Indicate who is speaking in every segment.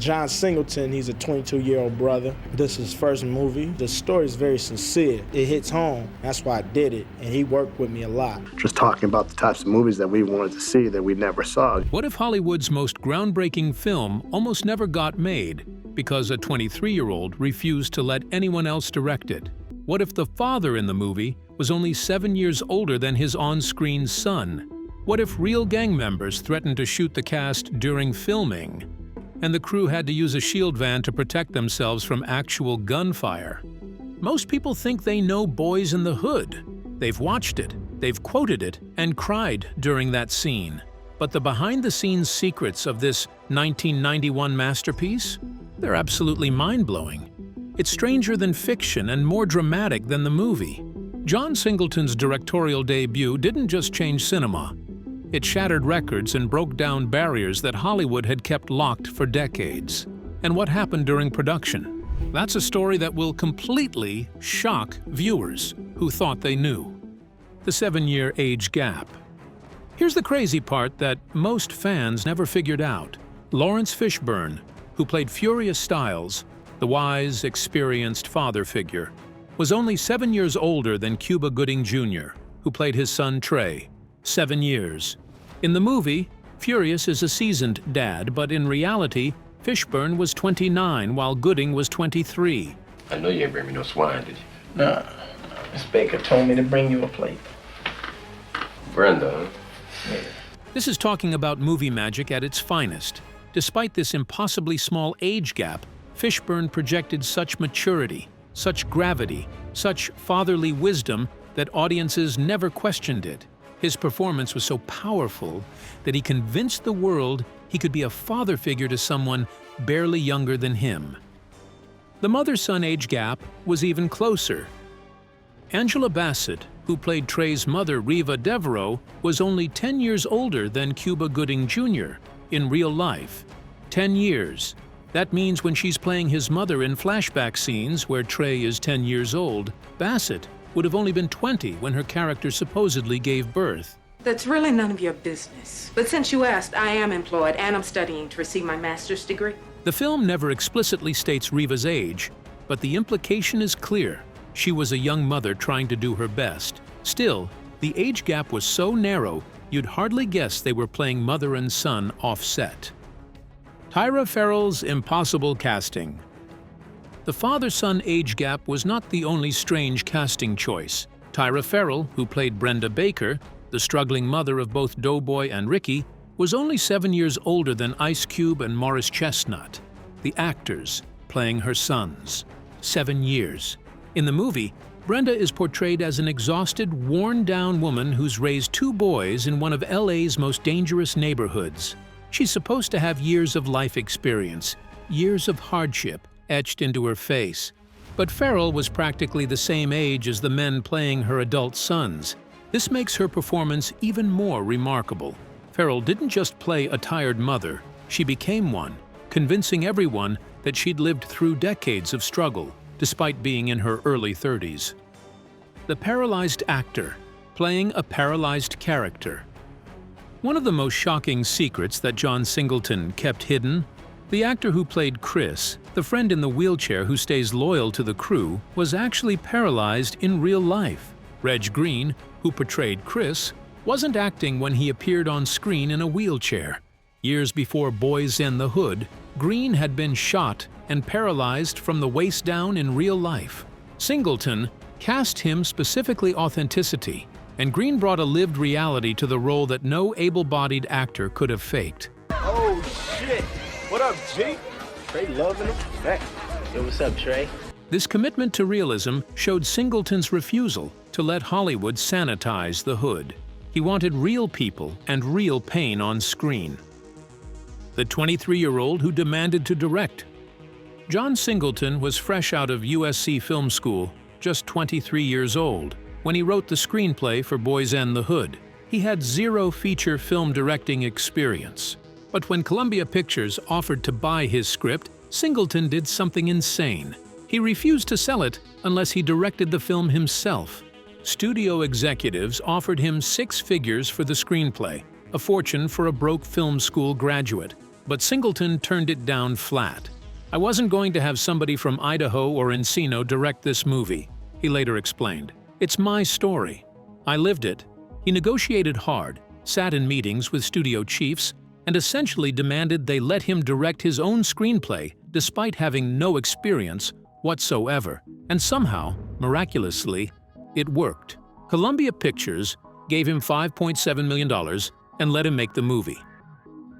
Speaker 1: John Singleton, he's a 22-year-old brother. This is his first movie. The story is very sincere. It hits home. That's why I did it, and he worked with me a lot.
Speaker 2: Just talking about the types of movies that we wanted to see that we never saw.
Speaker 3: What if Hollywood's most groundbreaking film almost never got made because a 23-year-old refused to let anyone else direct it? What if the father in the movie was only 7 years older than his on-screen son? What if real gang members threatened to shoot the cast during filming, and the crew had to use a shield van to protect themselves from actual gunfire? Most people think they know Boyz n the Hood. They've watched it, they've quoted it, and cried during that scene. But the behind-the-scenes secrets of this 1991 masterpiece? They're absolutely mind-blowing. It's stranger than fiction and more dramatic than the movie. John Singleton's directorial debut didn't just change cinema. It shattered records and broke down barriers that Hollywood had kept locked for decades. And what happened during production? That's a story that will completely shock viewers who thought they knew. The 7-year age gap. Here's the crazy part that most fans never figured out. Lawrence Fishburne, who played Furious Styles, the wise, experienced father figure, was only 7 years older than Cuba Gooding Jr., who played his son Trey. 7 years. In the movie, Furious is a seasoned dad, but in reality, Fishburne was 29 while Gooding was 23.
Speaker 4: I know you ain't bring me no swine, did you?
Speaker 5: Nah, Miss Baker told me to bring you a plate.
Speaker 4: Brenda, huh?
Speaker 5: Yeah.
Speaker 3: This is talking about movie magic at its finest. Despite this impossibly small age gap, Fishburne projected such maturity, such gravity, such fatherly wisdom that audiences never questioned it. His performance was so powerful that he convinced the world he could be a father figure to someone barely younger than him. The mother-son age gap was even closer. Angela Bassett, who played Trey's mother Reva Devereaux, was only 10 years older than Cuba Gooding Jr. in real life. 10 years. That means when she's playing his mother in flashback scenes where Trey is 10 years old, Bassett would have only been 20 when her character supposedly gave birth.
Speaker 6: That's really none of your business. But since you asked, I am employed and I'm studying to receive my master's degree.
Speaker 3: The film never explicitly states Reva's age, but the implication is clear. She was a young mother trying to do her best. Still, the age gap was so narrow, you'd hardly guess they were playing mother and son offset. Tyra Farrell's impossible casting. The father-son age gap was not the only strange casting choice. Tyra Farrell, who played Brenda Baker, the struggling mother of both Doughboy and Ricky, was only 7 years older than Ice Cube and Morris Chestnut, the actors playing her sons. 7 years. In the movie, Brenda is portrayed as an exhausted, worn-down woman who's raised 2 boys in one of LA's most dangerous neighborhoods. She's supposed to have years of life experience, years of hardship etched into her face. But Farrell was practically the same age as the men playing her adult sons. This makes her performance even more remarkable. Farrell didn't just play a tired mother, she became one, convincing everyone that she'd lived through decades of struggle, despite being in her early 30s. The paralyzed actor, playing a paralyzed character. One of the most shocking secrets that John Singleton kept hidden, the actor who played Chris, the friend in the wheelchair who stays loyal to the crew, was actually paralyzed in real life. Reg Green, who portrayed Chris, wasn't acting when he appeared on screen in a wheelchair. Years before Boyz n the Hood, Green had been shot and paralyzed from the waist down in real life. Singleton cast him specifically authenticity, and Green brought a lived reality to the role that no able-bodied actor could have faked.
Speaker 2: Oh, shit. What up, G? Trey loving him back.
Speaker 5: Yo, what's up, Trey?
Speaker 3: This commitment to realism showed Singleton's refusal to let Hollywood sanitize the Hood. He wanted real people and real pain on screen. The 23-year-old who demanded to direct. John Singleton was fresh out of USC Film School, just 23 years old, when he wrote the screenplay for Boyz n the Hood. He had 0 feature film directing experience. But when Columbia Pictures offered to buy his script, Singleton did something insane. He refused to sell it unless he directed the film himself. Studio executives offered him 6 figures for the screenplay, a fortune for a broke film school graduate. but Singleton turned it down flat. "I wasn't going to have somebody from Idaho or Encino direct this movie," he later explained. "It's my story. I lived it." He negotiated hard, sat in meetings with studio chiefs, and essentially demanded they let him direct his own screenplay despite having no experience whatsoever. And somehow, miraculously, it worked. Columbia Pictures gave him $5.7 million and let him make the movie.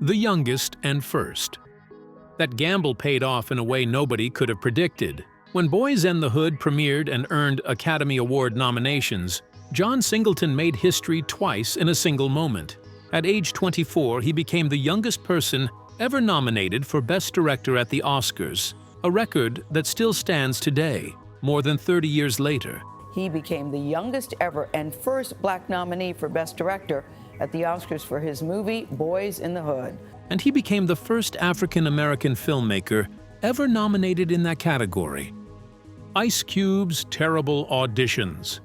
Speaker 3: The youngest and first. That gamble paid off in a way nobody could have predicted. When Boyz n the Hood premiered and earned Academy Award nominations, John Singleton made history twice in a single moment. At age 24, he became the youngest person ever nominated for Best Director at the Oscars, a record that still stands today, more than 30 years later.
Speaker 7: He became the youngest ever and first Black nominee for Best Director at the Oscars for his movie Boyz n the Hood.
Speaker 3: And he became the first African-American filmmaker ever nominated in that category. Ice Cube's terrible auditions.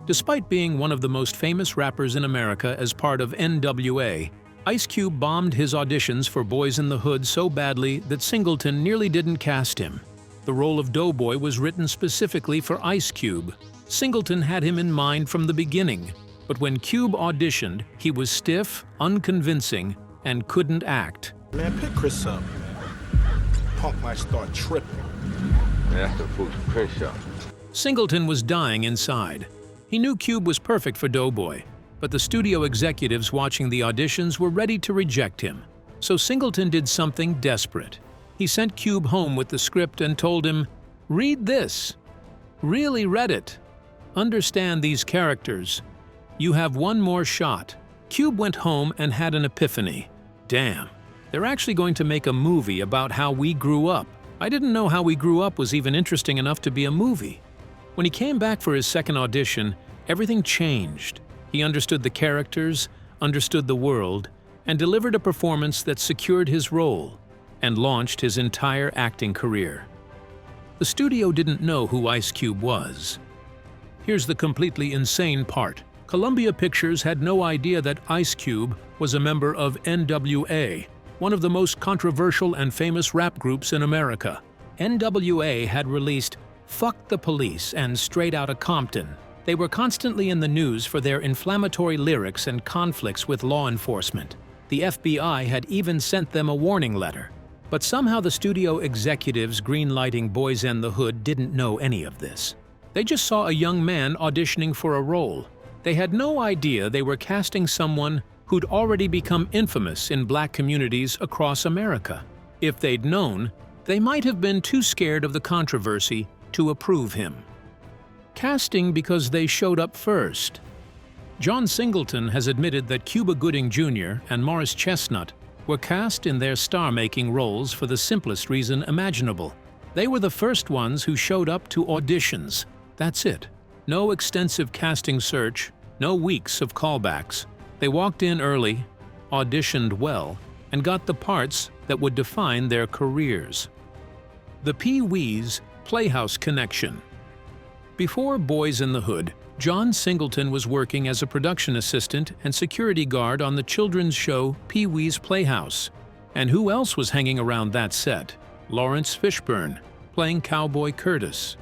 Speaker 3: Despite being one of the most famous rappers in America as part of NWA, Ice Cube bombed his auditions for Boyz n the Hood so badly that Singleton nearly didn't cast him. The role of Doughboy was written specifically for Ice Cube. Singleton had him in mind from the beginning, but when Cube auditioned, he was stiff, unconvincing, and couldn't act.
Speaker 2: Man, pick Chris up. Punk might start tripping.
Speaker 4: That's the food print shop.
Speaker 3: Singleton was dying inside. He knew Cube was perfect for Doughboy, but the studio executives watching the auditions were ready to reject him. So Singleton did something desperate. He sent Cube home with the script and told him, "Read this. Really read it. Understand these characters. You have one more shot." Cube went home and had an epiphany. Damn, they're actually going to make a movie about how we grew up. I didn't know How We Grew Up was even interesting enough to be a movie. When he came back for his second audition, everything changed. He understood the characters, understood the world, and delivered a performance that secured his role and launched his entire acting career. The studio didn't know who Ice Cube was. Here's the completely insane part. Columbia Pictures had no idea that Ice Cube was a member of NWA, one of the most controversial and famous rap groups in America. NWA had released "Fuck the Police" and "Straight Outta Compton." They were constantly in the news for their inflammatory lyrics and conflicts with law enforcement. The FBI had even sent them a warning letter. But somehow the studio executives greenlighting Boyz n the Hood didn't know any of this. They just saw a young man auditioning for a role. They had no idea they were casting someone who'd already become infamous in Black communities across America. If they'd known, they might have been too scared of the controversy to approve him. Casting because they showed up first. John Singleton has admitted that Cuba Gooding Jr. and Morris Chestnut were cast in their star-making roles for the simplest reason imaginable. They were the first ones who showed up to auditions. That's it. No extensive casting search, no weeks of callbacks. They walked in early, auditioned well, and got the parts that would define their careers. The Pee Wee's Playhouse Connection. Before Boyz n the Hood, John Singleton was working as a production assistant and security guard on the children's show Pee Wee's Playhouse. And who else was hanging around that set? Lawrence Fishburne, playing Cowboy Curtis.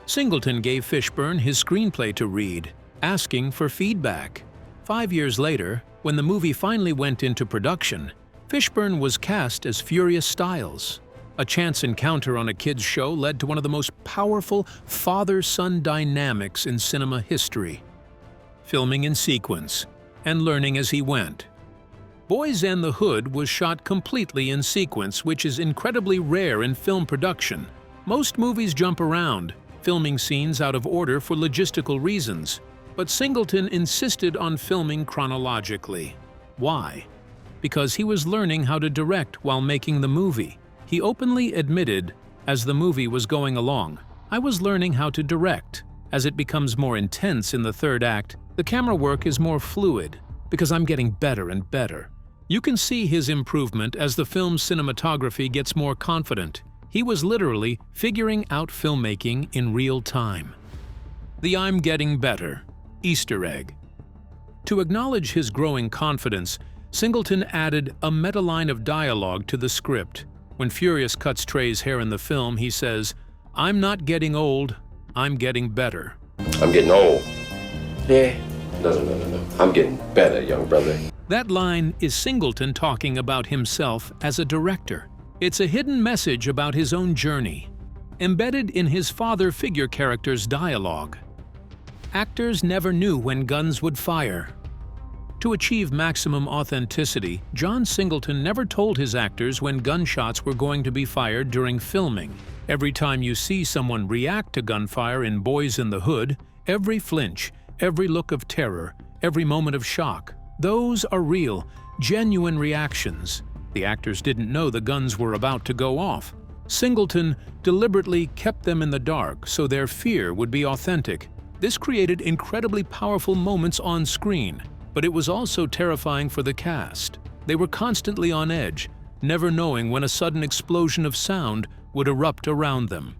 Speaker 3: Singleton gave Fishburne his screenplay to read, asking for feedback. 5 years later, when the movie finally went into production, Fishburne was cast as Furious Styles. A chance encounter on a kids' show led to one of the most powerful father-son dynamics in cinema history. Filming in sequence and learning as he went. Boyz n the Hood was shot completely in sequence, which is incredibly rare in film production. Most movies jump around, filming scenes out of order for logistical reasons, but Singleton insisted on filming chronologically. Why? Because he was learning how to direct while making the movie. He openly admitted, as the movie was going along, "I was learning how to direct. As it becomes more intense in the third act, the camera work is more fluid, because I'm getting better and better." You can see his improvement as the film's cinematography gets more confident. He was literally figuring out filmmaking in real time. The "I'm getting better" Easter egg. To acknowledge his growing confidence, Singleton added a meta-line of dialogue to the script. When Furious cuts Trey's hair in the film, he says, "I'm not getting old, I'm getting better."
Speaker 4: I'm getting old.
Speaker 5: Yeah.
Speaker 4: No. I'm getting better, young brother.
Speaker 3: That line is Singleton talking about himself as a director. It's a hidden message about his own journey, embedded in his father figure character's dialogue. Actors never knew when guns would fire. To achieve maximum authenticity, John Singleton never told his actors when gunshots were going to be fired during filming. Every time you see someone react to gunfire in Boyz in the Hood, every flinch, every look of terror, every moment of shock, those are real, genuine reactions. The actors didn't know the guns were about to go off. Singleton deliberately kept them in the dark so their fear would be authentic. This created incredibly powerful moments on screen, but it was also terrifying for the cast. They were constantly on edge, never knowing when a sudden explosion of sound would erupt around them.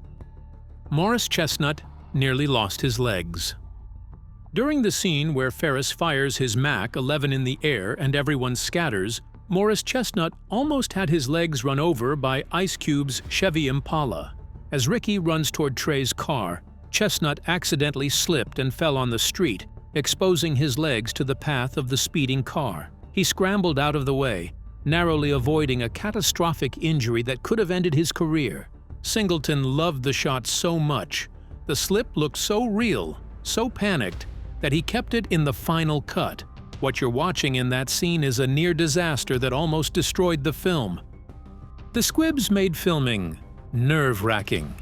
Speaker 3: Morris Chestnut nearly lost his legs. During the scene where Ferris fires his Mac-11 in the air and everyone scatters, Morris Chestnut almost had his legs run over by Ice Cube's Chevy Impala. As Ricky runs toward Trey's car, Chestnut accidentally slipped and fell on the street, exposing his legs to the path of the speeding car. He scrambled out of the way, narrowly avoiding a catastrophic injury that could have ended his career. Singleton loved the shot so much. The slip looked so real, so panicked, that he kept it in the final cut. What you're watching in that scene is a near disaster that almost destroyed the film. The squibs made filming nerve-wracking.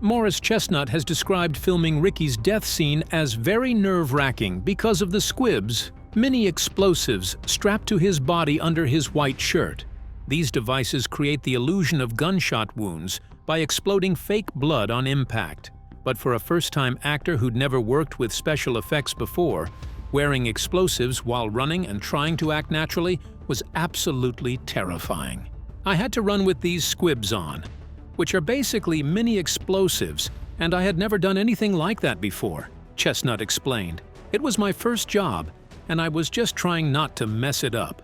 Speaker 3: Morris Chestnut has described filming Ricky's death scene as very nerve-wracking because of the squibs, mini explosives strapped to his body under his white shirt. These devices create the illusion of gunshot wounds by exploding fake blood on impact. But for a first-time actor who'd never worked with special effects before, wearing explosives while running and trying to act naturally was absolutely terrifying. I had to run with these squibs on, which are basically mini explosives, and I had never done anything like that before, Chestnut explained. It was my first job, and I was just trying not to mess it up.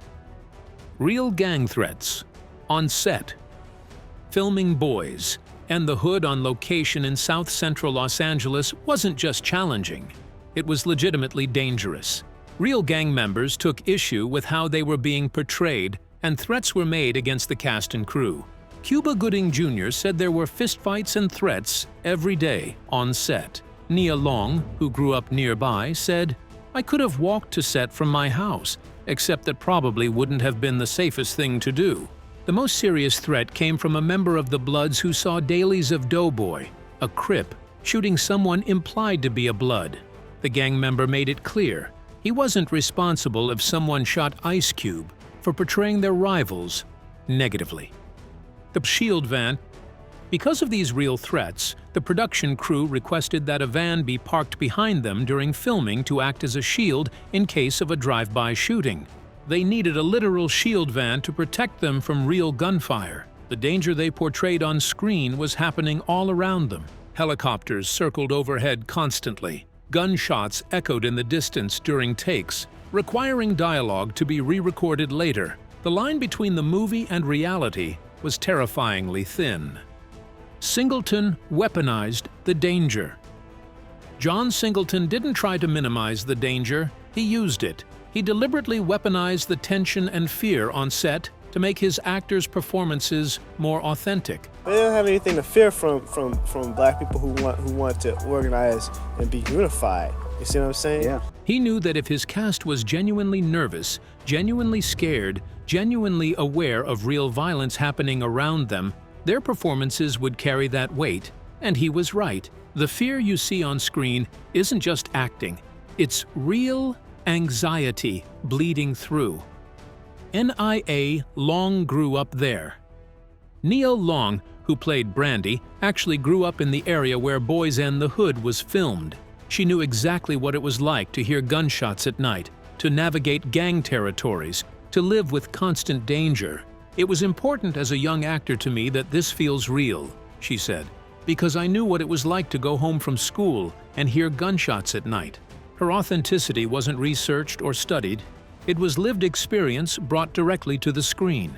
Speaker 3: Real gang threats. On set. Filming Boyz and the Hood on location in South Central Los Angeles wasn't just challenging. It was legitimately dangerous. Real gang members took issue with how they were being portrayed, and threats were made against the cast and crew. Cuba Gooding Jr. said there were fistfights and threats every day on set. Nia Long, who grew up nearby, said, "I could have walked to set from my house, except that probably wouldn't have been the safest thing to do." The most serious threat came from a member of the Bloods who saw dailies of Doughboy, a Crip, shooting someone implied to be a Blood. The gang member made it clear he wasn't responsible if someone shot Ice Cube for portraying their rivals negatively. The Shield van. Because of these real threats, the production crew requested that a van be parked behind them during filming to act as a shield in case of a drive-by shooting. They needed a literal shield van to protect them from real gunfire. The danger they portrayed on screen was happening all around them. Helicopters circled overhead constantly. Gunshots echoed in the distance during takes, requiring dialogue to be re-recorded later. The line between the movie and reality was terrifyingly thin. Singleton weaponized the danger. John Singleton didn't try to minimize the danger, he used it. He deliberately weaponized the tension and fear on set to make his actors' performances more authentic.
Speaker 2: They don't have anything to fear from black people who want to organize and be unified. You see what I'm saying?
Speaker 5: Yeah.
Speaker 3: He knew that if his cast was genuinely nervous, genuinely scared, genuinely aware of real violence happening around them, their performances would carry that weight. And he was right. The fear you see on screen isn't just acting. It's real anxiety bleeding through. Nia Long grew up there. Nia Long, who played Brandy, actually grew up in the area where Boyz and the Hood was filmed. She knew exactly what it was like to hear gunshots at night, to navigate gang territories, to live with constant danger. "It was important as a young actor to me that this feels real," she said, "because I knew what it was like to go home from school and hear gunshots at night." Her authenticity wasn't researched or studied. It was lived experience brought directly to the screen.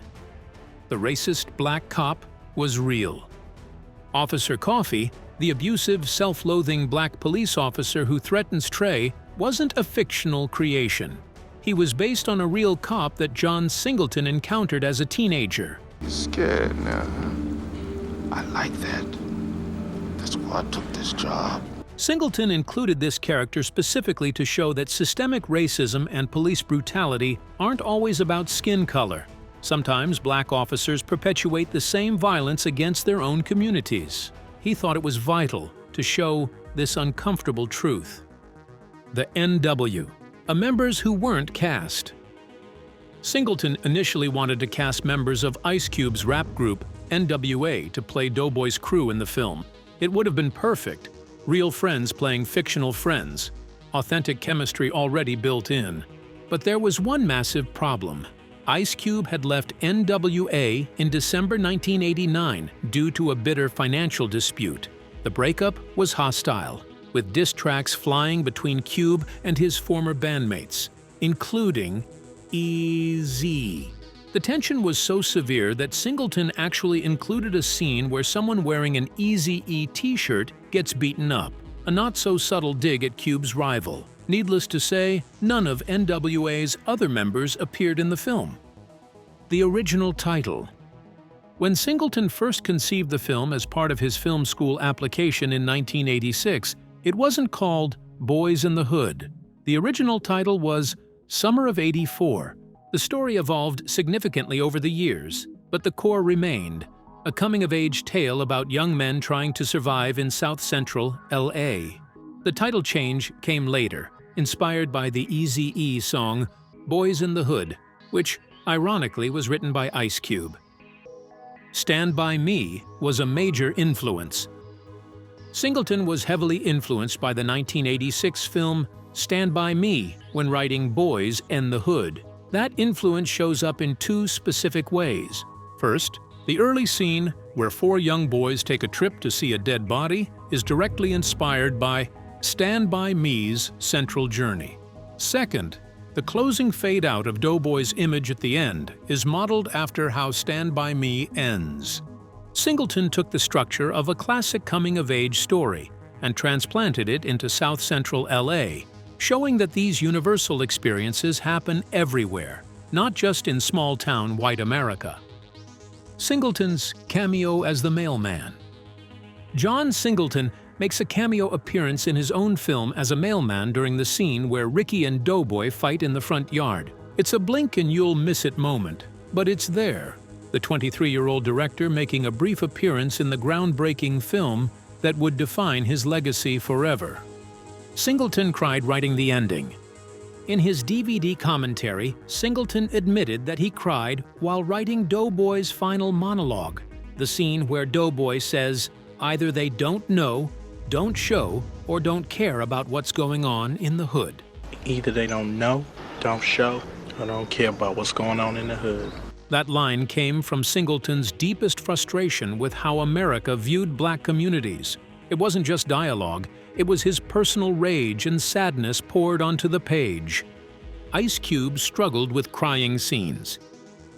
Speaker 3: The racist black cop was real. Officer Coffee, the abusive, self-loathing black police officer who threatens Trey, wasn't a fictional creation. He was based on a real cop that John Singleton encountered as a teenager.
Speaker 8: Scared now. I like that. That's why I took this job.
Speaker 3: Singleton included this character specifically to show that systemic racism and police brutality aren't always about skin color. Sometimes black officers perpetuate the same violence against their own communities. He thought it was vital to show this uncomfortable truth. The NW, members who weren't cast. Singleton initially wanted to cast members of Ice Cube's rap group, NWA, to play Doughboy's crew in the film. It would have been perfect. Real friends playing fictional friends. Authentic chemistry already built in. But there was one massive problem. Ice Cube had left NWA in December 1989 due to a bitter financial dispute. The breakup was hostile, with diss tracks flying between Cube and his former bandmates, including Eazy. The tension was so severe that Singleton actually included a scene where someone wearing an Eazy-E t-shirt gets beaten up, a not-so-subtle dig at Cube's rival. Needless to say, none of NWA's other members appeared in the film. The original title. When Singleton first conceived the film as part of his film school application in 1986, it wasn't called Boyz in the Hood. The original title was Summer of '84. The story evolved significantly over the years, but the core remained, a coming-of-age tale about young men trying to survive in South-Central L.A. The title change came later, inspired by the Eazy-E song Boyz in the Hood, which, ironically, was written by Ice Cube. Stand By Me was a major influence. Singleton was heavily influenced by the 1986 film Stand By Me when writing Boyz in the Hood. That influence shows up in two specific ways. First, the early scene where four young boys take a trip to see a dead body is directly inspired by Stand By Me's central journey. Second, the closing fade-out of Doughboy's image at the end is modeled after how Stand By Me ends. Singleton took the structure of a classic coming-of-age story and transplanted it into South-Central LA, showing that these universal experiences happen everywhere, not just in small-town white America. Singleton's cameo as the mailman. John Singleton makes a cameo appearance in his own film as a mailman during the scene where Ricky and Doughboy fight in the front yard. It's a blink-and-you'll-miss-it moment, but it's there. The 23-year-old director making a brief appearance in the groundbreaking film that would define his legacy forever. Singleton cried writing the ending. In his DVD commentary, Singleton admitted that he cried while writing Doughboy's final monologue, the scene where Doughboy says, either they don't know, don't show, or don't care about what's going on in the hood.
Speaker 1: Either they don't know, don't show, or don't care about what's going on in the hood.
Speaker 3: That line came from Singleton's deepest frustration with how America viewed black communities. It wasn't just dialogue, it was his personal rage and sadness poured onto the page. Ice Cube struggled with crying scenes.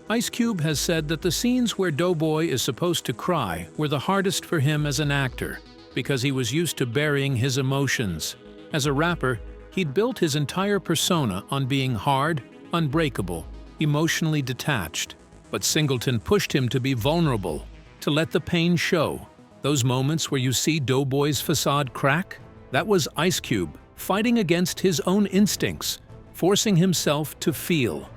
Speaker 3: Ice Cube has said that the scenes where Doughboy is supposed to cry were the hardest for him as an actor, because he was used to burying his emotions. As a rapper, he'd built his entire persona on being hard, unbreakable, emotionally detached. But Singleton pushed him to be vulnerable, to let the pain show. Those moments where you see Doughboy's facade crack? That was Ice Cube fighting against his own instincts, forcing himself to feel.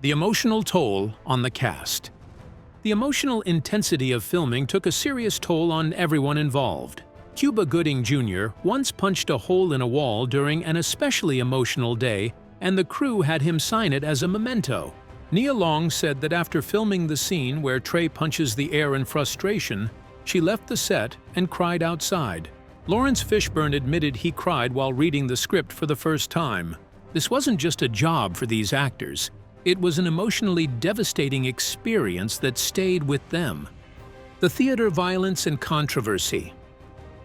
Speaker 3: The emotional toll on the cast. The emotional intensity of filming took a serious toll on everyone involved. Cuba Gooding Jr. once punched a hole in a wall during an especially emotional day, and the crew had him sign it as a memento. Nia Long said that after filming the scene where Trey punches the air in frustration, she left the set and cried outside. Lawrence Fishburne admitted he cried while reading the script for the first time. This wasn't just a job for these actors. It was an emotionally devastating experience that stayed with them. The theater violence and controversy.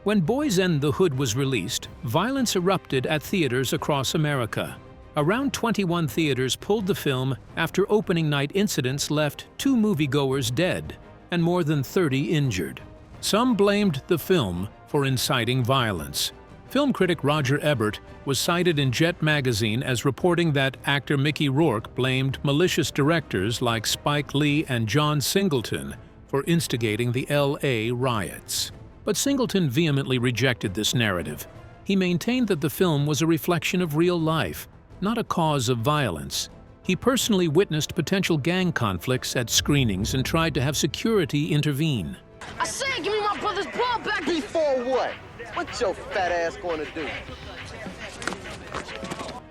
Speaker 3: When Boyz in the Hood was released, violence erupted at theaters across America. Around 21 theaters pulled the film after opening night incidents left 2 moviegoers dead and more than 30 injured. Some blamed the film for inciting violence. Film critic Roger Ebert was cited in Jet magazine as reporting that actor Mickey Rourke blamed malicious directors like Spike Lee and John Singleton for instigating the LA riots. But Singleton vehemently rejected this narrative. He maintained that the film was a reflection of real life, not a cause of violence. He personally witnessed potential gang conflicts at screenings and tried to have security intervene.
Speaker 9: I said give me my brother's ball back before what? What's your fat ass going to do?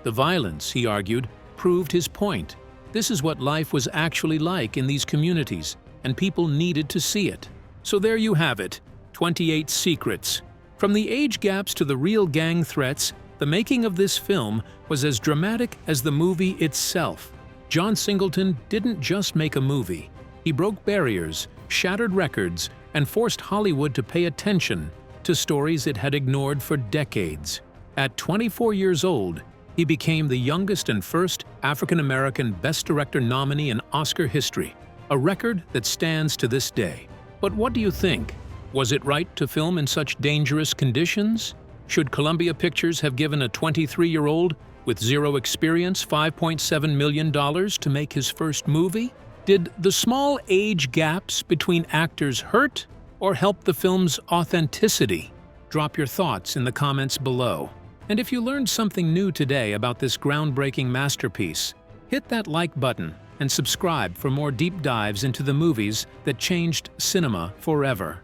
Speaker 3: The violence, he argued, proved his point. This is what life was actually like in these communities, and people needed to see it. So there you have it, 28 secrets. From the age gaps to the real gang threats, the making of this film was as dramatic as the movie itself. John Singleton didn't just make a movie. He broke barriers, shattered records, and forced Hollywood to pay attention to stories it had ignored for decades. At 24 years old, he became the youngest and first African-American Best Director nominee in Oscar history, a record that stands to this day. But what do you think? Was it right to film in such dangerous conditions? Should Columbia Pictures have given a 23-year-old with zero experience $5.7 million to make his first movie? Did the small age gaps between actors hurt or help the film's authenticity? Drop your thoughts in the comments below. And if you learned something new today about this groundbreaking masterpiece, hit that like button and subscribe for more deep dives into the movies that changed cinema forever.